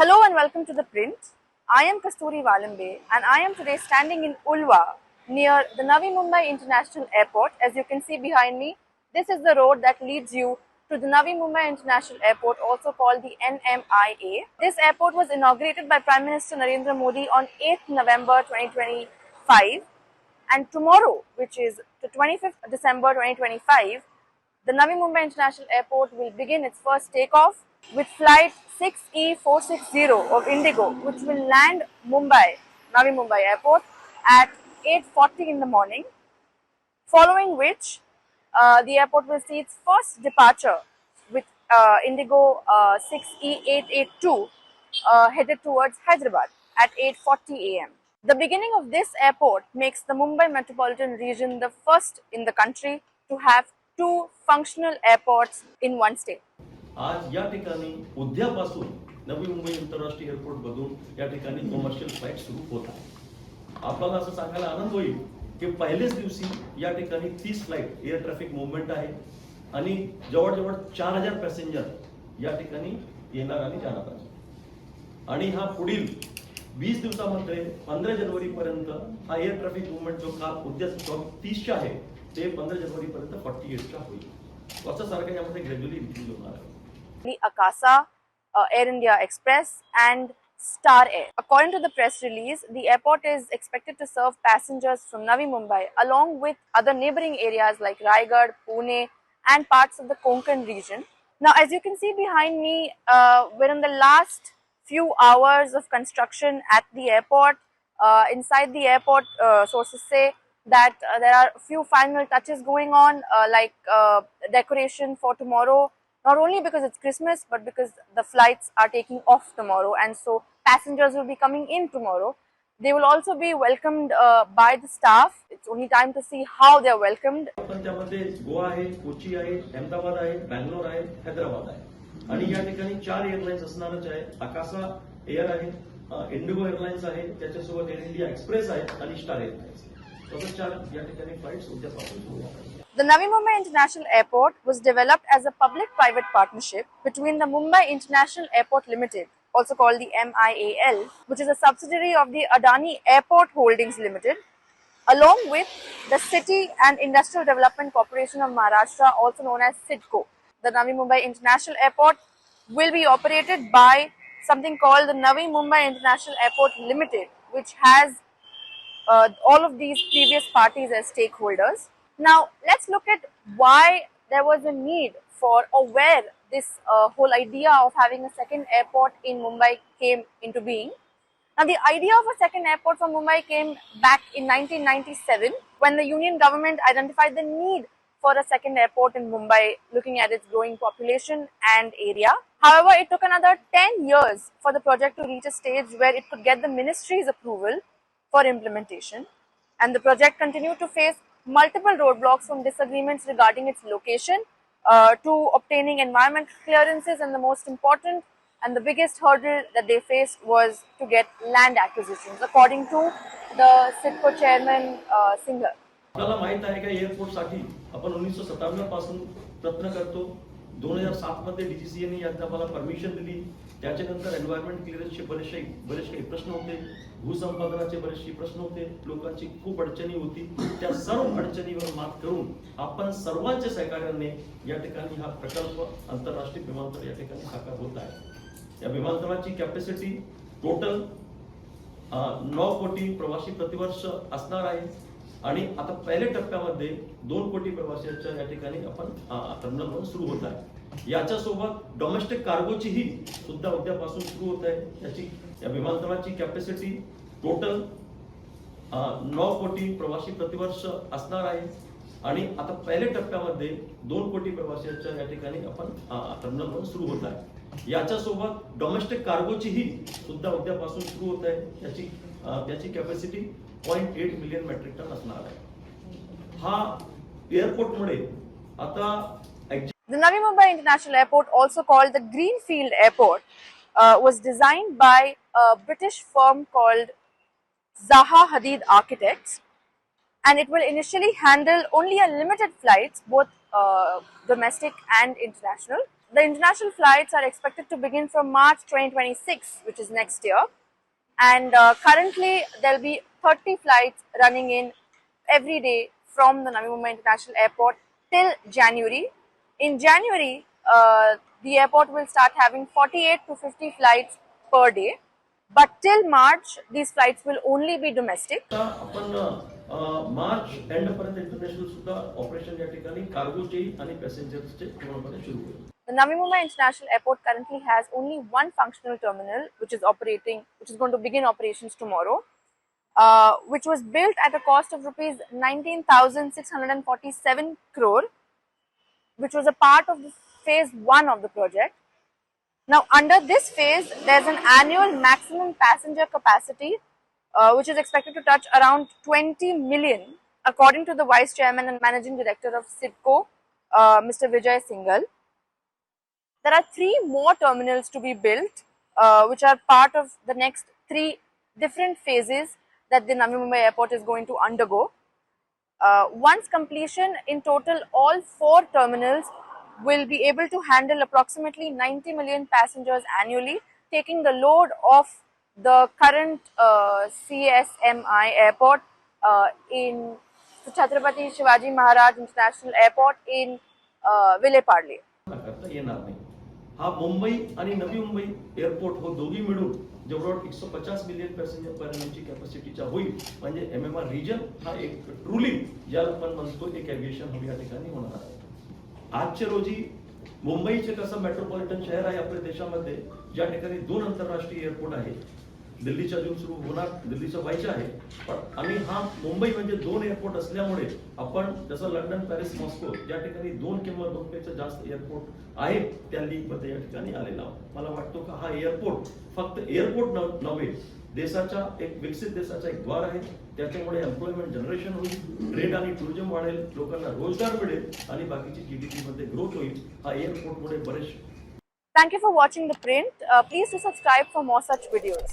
Hello and welcome to The Print. I am Kasturi Valambe and I am today standing in Ulva near the Navi Mumbai International Airport. As you can see behind me, this is the road that leads you to the Navi Mumbai International Airport, also called the NMIA. This airport was inaugurated by Prime Minister Narendra Modi on 8th November 2025, and tomorrow, which is the 25th December 2025, the Navi Mumbai International Airport will begin its first takeoff with flight 6E460 of Indigo, which will land Navi Mumbai Airport at 8:40 in the morning, following which the airport will see its first departure with Indigo 6E882 headed towards Hyderabad at 8:40 am. The beginning of this airport makes the Mumbai metropolitan region the first in the country to have two functional airports in one state. आज या ठिकाणी उद्यापासून नवी मुंबई आंतरराष्ट्रीय airport मधून या ठिकाणी commercial flight सुरू होत आहे. आपल्याला असं सांगायला आनंद होईल की पहिल्याच दिवशी या ठिकाणी 30 फ्लाइट एअर ट्रॅफिक मूवमेंट आहे आणि जवळजवळ 4000 पॅसेंजर या ठिकाणी येणार आणि जाणार आहे. आणि हा पुढील 20 दिवसामध्ये 15 जानेवारी पर्यंत हा एअर ट्रॅफिक मूवमेंट जो काल उद्या 30 चा आहे ते 15 जानेवारी पर्यंत 48 चा होईल. असं सारखं यामध्ये ग्रॅज्युअली इन्क्रीज होणार आहे. Akasa, Air India Express and Star Air. According to the press release, the airport is expected to serve passengers from Navi Mumbai along with other neighboring areas like Raigad, Pune and parts of the Konkan region. Now, as you can see behind me, we're in the last few hours of construction at the airport. Inside the airport, sources say that there are a few final touches going on like decoration for tomorrow. Not only because it's Christmas, but because the flights are taking off tomorrow, and so passengers will be coming in tomorrow. They will also be welcomed by the staff. It's only time to see how they are welcomed. पण त्यामध्ये गोवा आहे, कोची आहे, अहमदाबाद आहे, बँगलोर आहे, हैदराबाद आहे. आणि या ठिकाणी 4 एअरलाइन्स असणारच आहे. आकाशा एअर आहे, इंडिगो एअरलाइन्स आहे, त्याच्यासोबत एअर इंडिया एक्सप्रेस आहे आणि स्टार एअरलाइन्स. तसंच 4 या ठिकाणी फ्लाइट्स उद्यापासून सुरू होतात. The Navi Mumbai International Airport was developed as a public-private partnership between the Mumbai International Airport Limited, also called the MIAL, which is a subsidiary of the Adani Airport Holdings Limited, along with the City and Industrial Development Corporation of Maharashtra, also known as CIDCO. The Navi Mumbai International Airport will be operated by something called the Navi Mumbai International Airport Limited, which has all of these previous parties as stakeholders. Now, let's look at why there was a need for, or where this whole idea of having a second airport in Mumbai came into being. Now, the idea of a second airport for Mumbai came back in 1997 when the Union government identified the need for a second airport in Mumbai, looking at its growing population and area. However, it took another 10 years for the project to reach a stage where it could get the ministry's approval for implementation, and the project continued to face multiple roadblocks from disagreements regarding its location to obtaining environmental clearances, and the most important and the biggest hurdle that they faced was to get land acquisitions, according to the CIDCO chairman Singh. आपल्याला माहित आहे का एअरपोर्टसाठी आपण 1997 पासून प्रयत्न करतो. 2007 मध्ये डीजीसीएने यात आम्हाला परमिशन दिली. त्याच्यानंतर एन्व्हायरमेंट क्लिअरन्सचे बरेचसे काही प्रश्न होते, भूसंपादनाचे बरेचसे प्रश्न होते, लोकांची खूप अडचणी होती. त्या सर्व अडचणीवर मात करून आपण सर्वांच्या सहकार्याने या ठिकाणी हा प्रकल्प आंतरराष्ट्रीय विमानतळ या ठिकाणी साकार होत आहे. या विमानतळाची कॅपॅसिटी टोटल 9 कोटी प्रवासी प्रतिवर्ष असणार आहे आणि आता पहिल्या टप्प्यामध्ये 2 कोटी प्रवाशांच्या या ठिकाणी आपण टर्मिनलवर सुरू होत आहे. याच्यासोबत डोमेस्टिक कार्गोचीही सुद्धा उद्यापासून सुरू होत आहे. या विमानतळाची कॅपॅसिटी टोटल 9 कोटी प्रवासी प्रतिवर्ष असणार आहे आणि आता पहिल्या टप्प्यामध्ये 2 कोटी प्रवाशांच्या या ठिकाणी आपण टर्मिनलवर सुरू होत आहे. याच्यासोबत डोमेस्टिक कार्गोचीही सुद्धा उद्यापासून सुरू होत आहे. त्याची कॅपॅसिटी 0.8 मिलियन मेट्रिक टन असणार आहे. हा एअरपोर्टमुळे आता The Navi Mumbai International Airport, also called the Greenfield Airport, was designed by a British firm called Zaha Hadid Architects, and it will initially handle only a limited flights, both domestic and international. the international flights are expected to begin from March 2026, which is next year. And currently, there will be 30 flights running in every day from the Navi Mumbai International Airport till January. In January, the airport will start having 48 to 50 flights per day. But till March, these flights will only be domestic. आता आपण मार्च and पर्यंत international सुद्धा operation या ठिकाणी कार्गोचे आणि पॅसेंजर्सचे पूर्णपणे सुरू होईल. The Navi Mumbai International Airport currently has only one functional terminal, which is going to begin operations tomorrow, which was built at a cost of rupees 19,647 crore, which was a part of the phase 1 of the project. Now, under this phase, there's an annual maximum passenger capacity, which is expected to touch around 20 million, according to the Vice Chairman and Managing Director of CIDCO, Mr. Vijay Singhal. There are 3 more terminals to be built, which are part of the next 3 different phases that the Navi Mumbai Airport is going to undergo. Once completion, in total, all 4 terminals will be able to handle approximately 90 million passengers annually, taking the load of the current CSMI airport in Chhatrapati Shivaji Maharaj International Airport in Vile Parle. करता येणार नाही. हा मुंबई आणि Navi Mumbai airport हो दोघी मिळून जवळजवळ 150 million passenger पर्यंतची कॅपॅसिटीचा होईल. म्हणजे MMR रिजन हा एक ट्रुली ज्याला आपण म्हणतो एक एव्हिएशन हब या ठिकाणी होणार आहे. आजच्या रोजी मुंबईचे कसं मेट्रोपॉलिटन शहर आहे आपल्या देशामध्ये, ज्या ठिकाणी 2 आंतरराष्ट्रीय एअरपोर्ट आहे. दिल्लीच्या अजून सुरू होणार, दिल्लीचं व्हायचं आहे, पण आणि हा मुंबई म्हणजे 2 एअरपोर्ट असल्यामुळे आपण जसं लंडन, पॅरिस, मॉस्को ज्या ठिकाणी 2 किंवा 2 पेक्षा जास्त एअरपोर्ट आहेत त्या लीगमध्ये या ठिकाणी आलेला आहोत. मला वाटतो की हा एअरपोर्ट फक्त एअरपोर्ट नव्हे, देशाच्या एक विकसित देशाचा एक द्वार आहे. त्याच्यामुळे एम्प्लॉयमेंट जनरेशन होईल, ट्रेड आणि टुरिझम वाढेल, लोकांना रोजगार मिळेल आणि बाकीची GDP मध्ये ग्रोथ होईल. हा एअरपोर्टमुळे बरेच. Thank you for watching the print. Please do subscribe for more such videos.